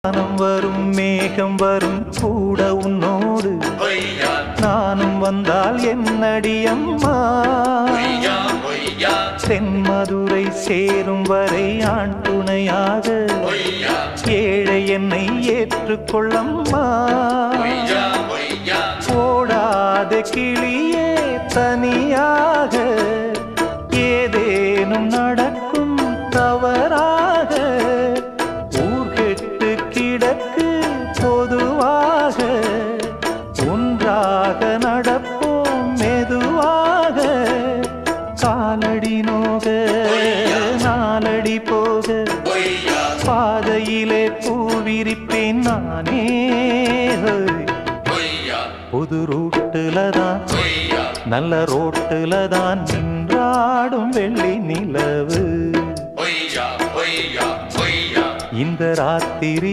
வானம் வரும் மேகம் வரும் கூட உன்னோடு நானும் வந்தால் என்னடி அம்மா தென்மதுரை சேரும் வரை ஆண் துணையாக ஏழை என்னை ஏற்றுக்கொள்ளம்மா ஓடாத கிளியே தனியாக ஏதேனும் நடக்கும் தவறாக ஊர்கெட்டு கிடக்கு பொதுவாக ஒன்றாக நடப்போம் மெதுவாக காலடி நோக நாலடி போக பாதையிலே பூவிரிப்பேன் நானே புது ரூட்டுல தான் நல்ல ரோட்டுல தான் நின்றாடும் வெள்ளி நிலவு இந்த ராத்திரி